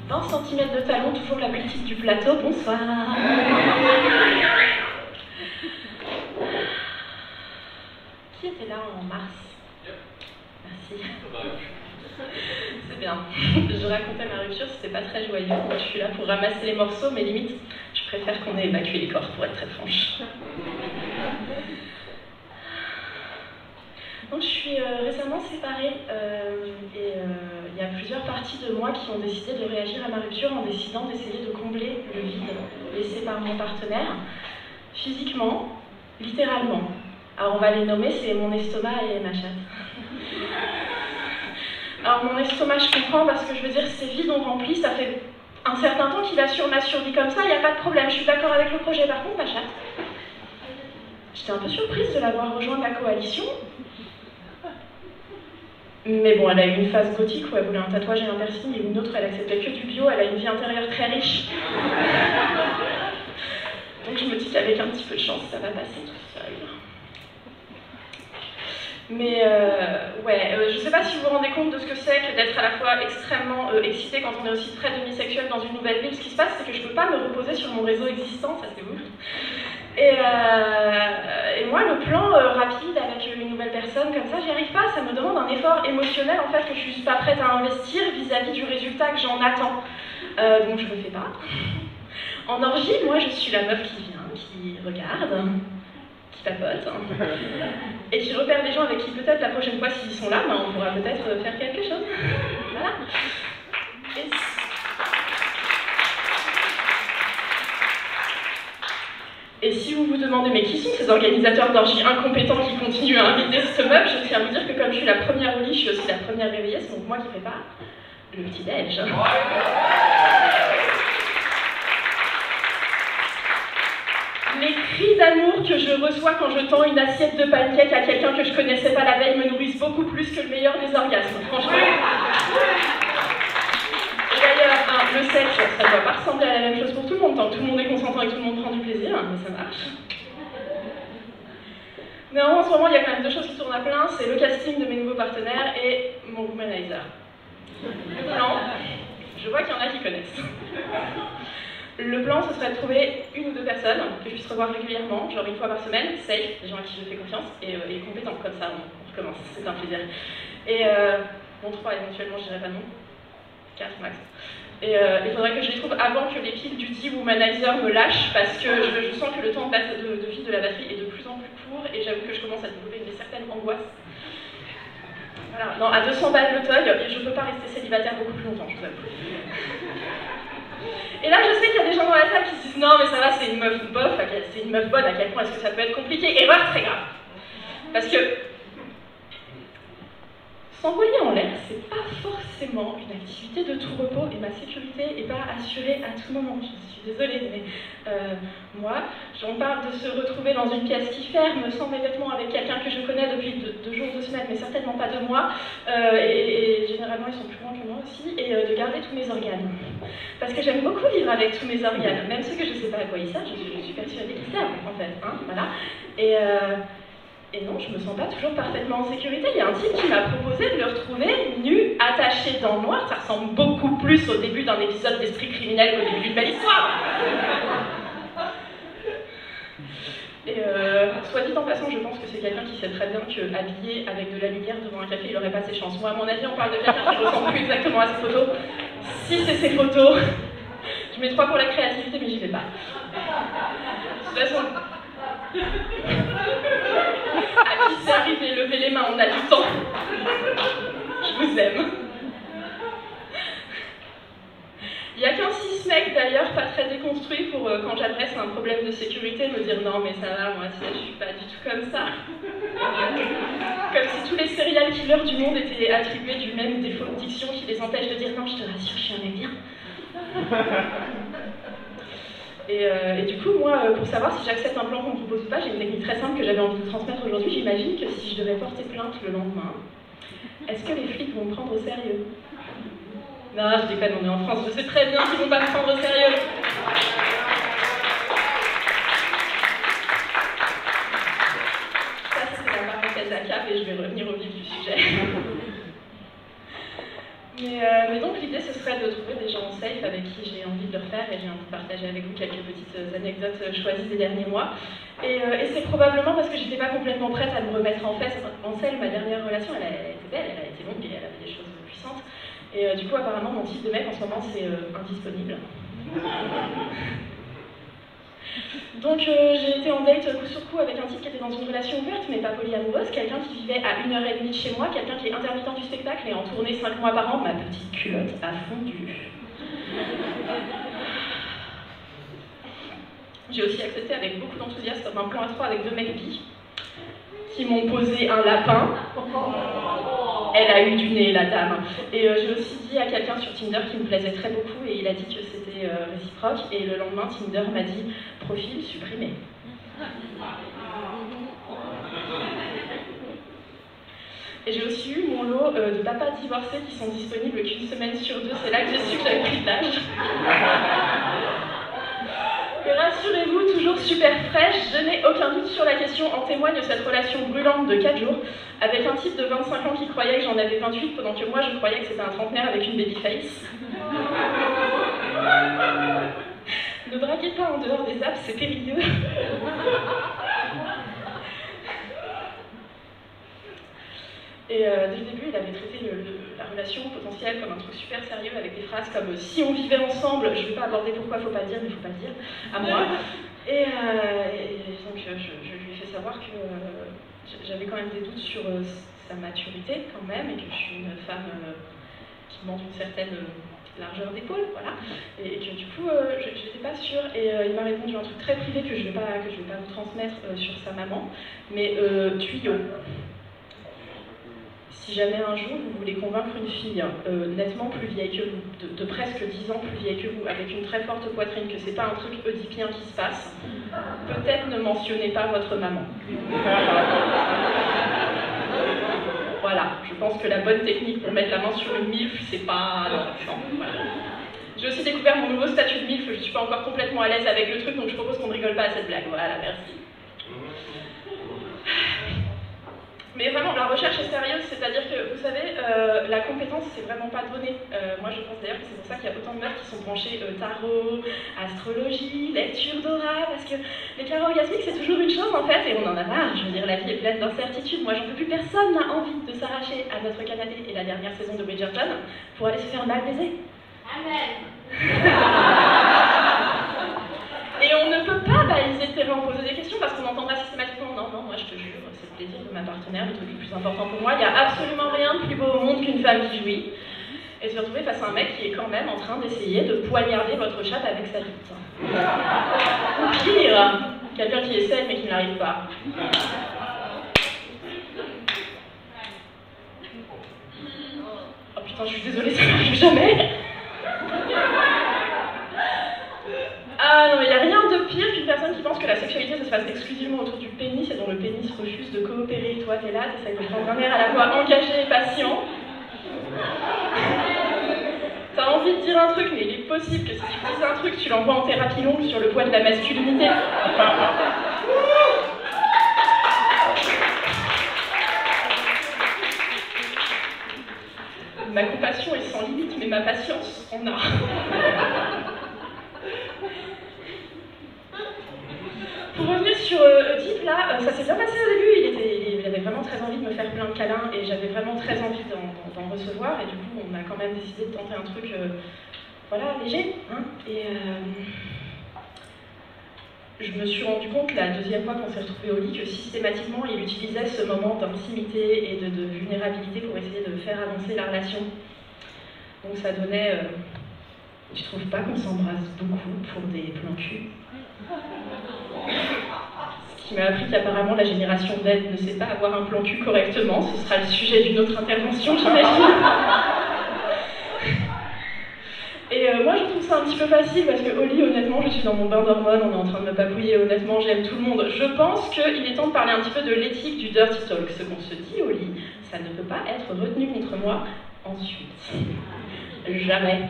20 cm de talon, toujours la plus petite du plateau, bonsoir. Qui était là en mars? Merci. C'est bien. Je racontais ma rupture, c'était pas très joyeux. Moi, je suis là pour ramasser les morceaux, mais limite, je préfère qu'on ait évacué les corps, pour être très franche. Donc, je suis récemment séparée et il y a plusieurs parties de moi qui ont décidé de réagir à ma rupture en décidant d'essayer de combler le vide laissé par mon partenaire, physiquement, littéralement. Alors, on va les nommer, c'est mon estomac et ma chatte. Alors, mon estomac, je comprends parce que je veux dire, ces vides ont rempli, ça fait un certain temps qu'il assure ma survie comme ça, il n'y a pas de problème, je suis d'accord avec le projet. Par contre, ma chatte, j'étais un peu surprise de l'avoir rejoint la coalition. Mais bon, elle a eu une phase gothique où elle voulait un tatouage et un piercing, et une autre, elle acceptait que du bio, elle a une vie intérieure très riche. Donc je me dis qu'avec un petit peu de chance, ça va passer tout seul. Mais ouais, je sais pas si vous vous rendez compte de ce que c'est que d'être à la fois extrêmement excité quand on est aussi très demi-sexuel dans une nouvelle ville. Ce qui se passe, c'est que je peux pas me reposer sur mon réseau existant, ça c'est ouf. Et moi, le plan rapide avec une nouvelle personne comme ça, j'y arrive pas. Ça me demande un effort émotionnel en fait que je suis pas prête à investir vis-à-vis du résultat que j'en attends. Donc je le fais pas. En orgie, moi, je suis la meuf qui vient, qui regarde, qui papote, et qui repère des gens avec qui peut-être la prochaine fois, s'ils sont là, ben, on pourra peut-être faire quelque chose. Voilà. Et si vous vous demandez, mais qui sont ces organisateurs d'orgies incompétents qui continuent à inviter ce meuf, je tiens à vous dire que comme je suis la première au lit, je suis aussi la première réveillée, c'est donc moi qui prépare le petit-déj. Les cris d'amour que je reçois quand je tends une assiette de pancakes à quelqu'un que je connaissais pas la veille me nourrissent beaucoup plus que le meilleur des orgasmes, franchement. Et d'ailleurs, le sexe, ça ne doit pas ressembler à la même chose pour tout le monde, tant que tout le monde est consentant et que tout le monde prend du plaisir, mais ça marche. Néanmoins, en ce moment, il y a quand même deux choses qui tournent à plein, c'est le casting de mes nouveaux partenaires et mon womanizer. Le plan, je vois qu'il y en a qui connaissent. Le plan, ce serait de trouver une ou deux personnes que je puisse revoir régulièrement, genre une fois par semaine, safe, des gens à qui je fais confiance, et compétents, comme ça on recommence, c'est un plaisir. Et bon, 3 éventuellement, je dirais pas non, 4 max. Et il faudrait que je les trouve avant que les piles du dit womanizer me lâchent, parce que je sens que le temps de vie de la batterie est de plus en plus court, et j'avoue que je commence à développer une certaine angoisse. Voilà, non, à 200 balles le tug, et je peux pas rester célibataire beaucoup plus longtemps, je vous avoue. Et là, je sais qu'il y a des gens dans la salle qui se disent non, mais ça va, c'est une meuf bof, c'est une meuf bonne, à quel point est-ce que ça peut être compliqué? Erreur très grave. Parce que s'envoyer en l'air, c'est pas forcément une activité de tout repos, et ma sécurité n'est pas assurée à tout moment. Je suis désolée, mais moi, on parle de se retrouver dans une pièce qui ferme, sans mes vêtements, avec quelqu'un que je connais depuis 2 jours, 2 semaines, mais certainement pas 2 mois, et généralement ils sont plus grands que moi aussi, et de garder tous mes organes. Parce que j'aime beaucoup vivre avec tous mes organes, même ceux que je ne sais pas à quoi ils servent, je suis persuadée qu'ils servent, en fait, hein, voilà. Et non, je me sens pas toujours parfaitement en sécurité. Il y a un type qui m'a proposé de le retrouver nu, attaché dans le noir. Ça ressemble beaucoup plus au début d'un épisode d'Esprit criminel qu'au début d'une belle histoire. Et soit dit en passant, je pense que c'est quelqu'un qui sait très bien qu'habillé avec de la lumière devant un café, il n'aurait pas ses chances. Moi, à mon avis, on parle de quelqu'un qui ressemble plus exactement à ses photos. Si c'est ses photos, je mets 3 pour la créativité, mais j'y vais pas. De toute façon... À qui c'est arrivé, levez les mains, on a du temps. Je vous aime. Il n'y a qu'un 6 mec d'ailleurs, pas très déconstruit, pour quand j'adresse un problème de sécurité, me dire non mais ça va, moi je suis pas du tout comme ça. Comme si tous les serial killers du monde étaient attribués du même défaut de diction qui les empêche de dire non, je te rassure, je suis un mec bien. Et du coup, moi, pour savoir si j'accepte un plan qu'on me propose ou pas, j'ai une technique très simple que j'avais envie de transmettre aujourd'hui. J'imagine que si je devais porter plainte le lendemain, est-ce que les flics vont me prendre au sérieux? Non, je déconne, on est en France, je sais très bien qu'ils vont pas me prendre au sérieux. Ça, c'était la parenthèse à cap et je vais revenir au vif du sujet. Mais donc l'idée ce serait de trouver des gens safe avec qui j'ai envie de le refaire et j'ai envie de partager avec vous quelques petites anecdotes choisies des derniers mois. Et c'est probablement parce que j'étais pas complètement prête à me remettre en selle. Ma dernière relation elle était belle, elle a été longue et elle avait des choses puissantes. Et du coup apparemment mon type de mec en ce moment c'est indisponible. Donc j'ai été en date coup sur coup avec un type qui était dans une relation ouverte mais pas polyamoureuse, quelqu'un qui vivait à 1h30 de chez moi, quelqu'un qui est intermittent du spectacle et en tournée 5 mois par an, ma petite culotte a fondu. J'ai aussi accepté avec beaucoup d'enthousiasme un plan à 3 avec 2 mecs bi qui m'ont posé un lapin. Elle a eu du nez, la dame. Et j'ai aussi dit à quelqu'un sur Tinder qui me plaisait très beaucoup et il a dit que c'était réciproque. Et le lendemain, Tinder m'a dit « profil supprimé ». Et j'ai aussi eu mon lot de papas divorcés qui sont disponibles qu'1 semaine sur 2. C'est là que j'ai su que j'avais pris de l'âge. Et rassurez-vous, toujours super fraîche, je n'ai aucun doute sur la question. En témoigne cette relation brûlante de 4 jours avec un type de 25 ans qui croyait que j'en avais 28 pendant que moi je croyais que c'était un trentenaire avec une babyface. Ne draguez pas en dehors des apps, c'est périlleux. Et dès le début, il avait traité la relation potentielle comme un truc super sérieux avec des phrases comme « si on vivait ensemble », je ne vais pas aborder pourquoi faut pas le dire, mais il faut pas le dire, à moi. Et donc je lui ai fait savoir que j'avais quand même des doutes sur sa maturité quand même, et que je suis une femme qui demande une certaine largeur d'épaule, voilà. Et que du coup, je n'étais pas sûre, et il m'a répondu un truc très privé que je vais pas vous transmettre sur sa maman, mais tuyau. Si jamais un jour vous voulez convaincre une fille nettement plus vieille que vous, de presque 10 ans plus vieille que vous, avec une très forte poitrine, que c'est pas un truc oedipien qui se passe, peut-être ne mentionnez pas votre maman. Voilà, je pense que la bonne technique pour mettre la main sur une MILF, c'est pas... Non, voilà. J'ai aussi découvert mon nouveau statut de MILF, je suis pas encore complètement à l'aise avec le truc, donc je propose qu'on ne rigole pas à cette blague. Voilà, merci. Mais vraiment, la recherche est sérieuse, c'est-à-dire que, vous savez, la compétence, c'est vraiment pas donné. Moi, je pense d'ailleurs que c'est pour ça qu'il y a autant de meufs qui sont branchées tarot, astrologie, lecture d'aura, parce que les clairs orgasmiques, c'est toujours une chose, en fait, et on en a marre. Je veux dire, la vie est pleine d'incertitudes. Moi, j'en peux plus, personne n'a envie de s'arracher à notre canapé et la dernière saison de Bridgerton pour aller se faire mal baiser. Amen. Et on ne peut pas baliser le terrain en poser des questions parce qu'on entendra systématiquement non, moi je te jure, c'est le plaisir de ma partenaire, le truc le plus important pour moi. Il n'y a absolument rien de plus beau au monde qu'une femme qui jouit. Et se retrouver face à un mec qui est quand même en train d'essayer de poignarder votre chatte avec sa bite. Ou pire, quelqu'un qui essaie mais qui n'arrive pas. Oh putain, je suis désolée, ça n'arrive jamais. Ah non, il n'y a rien de pire qu'une personne qui pense que la sexualité ça se passe exclusivement autour du pénis et dont le pénis refuse de coopérer. Toi, t'es là, t'essayes de prendre un air à la fois engagé et patient. T'as envie de dire un truc, mais il est possible que si tu dises un truc, tu l'envoies en thérapie longue sur le poids de la masculinité. Ma compassion est sans limite, mais ma patience en a. Pour revenir sur Oedipe, là, ça s'est bien passé au début, il avait vraiment très envie de me faire plein de câlins et j'avais vraiment très envie d'en recevoir et du coup on a quand même décidé de tenter un truc, voilà, léger, hein, et je me suis rendu compte la deuxième fois qu'on s'est retrouvés au lit que systématiquement il utilisait ce moment d'intimité et de vulnérabilité pour essayer de faire avancer la relation. Donc ça donnait... tu trouves pas qu'on s'embrasse beaucoup pour des plans cul? Ce qui m'a appris qu'apparemment la génération Z ne sait pas avoir un plan cul correctement. Ce sera le sujet d'une autre intervention, j'imagine. Et moi je trouve ça un petit peu facile parce que au lit, honnêtement, je suis dans mon bain d'hormones, on est en train de me papouiller, honnêtement, j'aime tout le monde. Je pense qu'il est temps de parler un petit peu de l'éthique du dirty talk. Ce qu'on se dit au lit, ça ne peut pas être retenu contre moi ensuite. Jamais.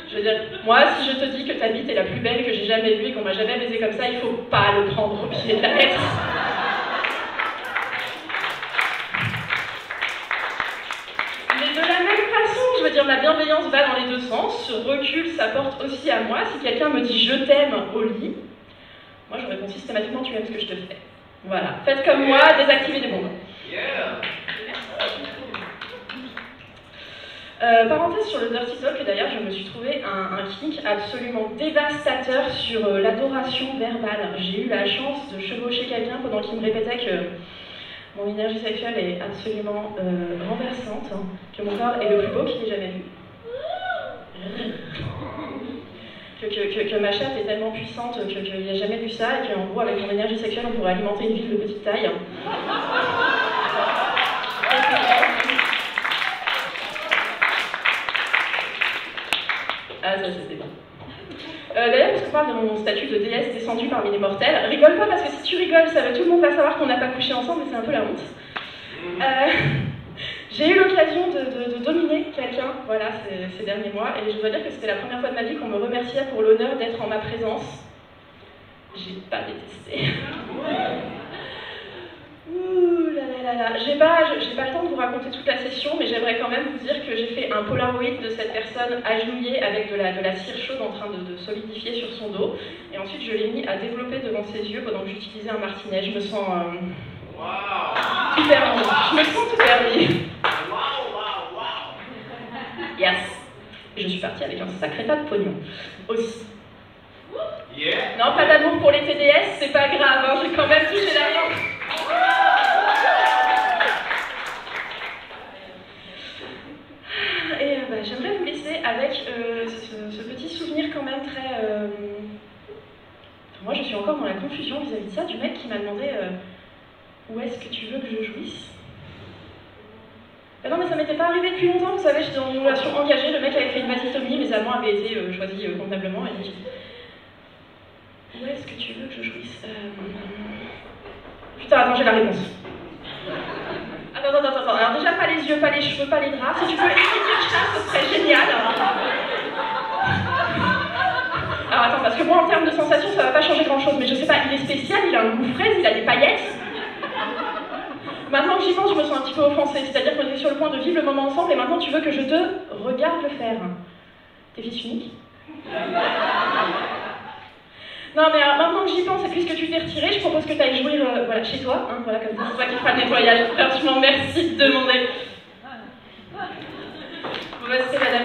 Je veux dire, moi, si je te dis que ta bite est la plus belle que j'ai jamais vue et qu'on m'a jamais baisé comme ça, il faut pas le prendre au pied de la lettre. Mais de la même façon, je veux dire, genre la bienveillance va dans les deux sens, ce recul s'apporte aussi à moi. Si quelqu'un me dit je t'aime au lit, moi je réponds systématiquement tu aimes ce que je te fais. Voilà, faites comme moi, désactivez les bombes. Parenthèse sur le dirty talk, et d'ailleurs je me suis trouvé un kink absolument dévastateur sur l'adoration verbale. J'ai eu la chance de chevaucher quelqu'un pendant qu'il me répétait que mon énergie sexuelle est absolument renversante, hein, que mon corps est le plus beau qu'il ait jamais vu. Que ma chatte est tellement puissante qu'il n'y a jamais vu ça, et qu'en gros avec mon énergie sexuelle on pourrait alimenter une ville de petite taille. Ah, ça c'était bien. D'ailleurs, parce qu'on parle de mon statut de déesse descendue parmi les mortels, rigole pas parce que si tu rigoles, tout le monde va savoir qu'on n'a pas couché ensemble et c'est un peu la honte. J'ai eu l'occasion de dominer quelqu'un, voilà, ces derniers mois, et je dois dire que c'était la première fois de ma vie qu'on me remerciait pour l'honneur d'être en ma présence. J'ai pas détesté. Ouh là là là là. J'ai pas le temps de vous raconter toute la session, mais j'aimerais quand même vous dire que j'ai fait un polaroid de cette personne agenouillée avec de la cire chaude en train de solidifier sur son dos, et ensuite je l'ai mis à développer devant ses yeux pendant que j'utilisais un martinet. Je me sens tout permis. Je me sens tout permis. Yes. Et je suis partie avec un sacré tas de pognon aussi. Non, pas d'amour pour les TDS, c'est pas grave, hein, j'ai quand même touché l'argent. Et j'aimerais vous laisser avec ce petit souvenir quand même très... Moi je suis encore dans la confusion vis-à-vis de ça, du mec qui m'a demandé où est-ce que tu veux que je jouisse. Non mais ça m'était pas arrivé depuis longtemps, vous savez, j'étais dans une relation engagée, le mec avait fait une vasectomie, mes amants avaient été choisis convenablement, et il dit où est-ce que tu veux que je jouisse Putain, attends, j'ai la réponse. Attends, alors déjà pas les yeux, pas les cheveux, pas les draps, si tu peux écrire ça, ce serait génial. Alors attends, parce que moi en termes de sensations, ça va pas changer grand-chose, mais je sais pas, il est spécial, il a un goût fraise, il a des paillettes. Maintenant que j'y pense, je me sens un petit peu offensée, c'est-à-dire qu'on est sur le point de vivre le moment ensemble et maintenant tu veux que je te regarde le faire. T'es fils unique? Non mais alors, maintenant que j'y pense et puisque tu t'es retiré, je propose que tu ailles jouir voilà, chez toi, hein, voilà, comme ça, c'est toi qui feras le nettoyage. Franchement, merci de demander. Vous restez madame.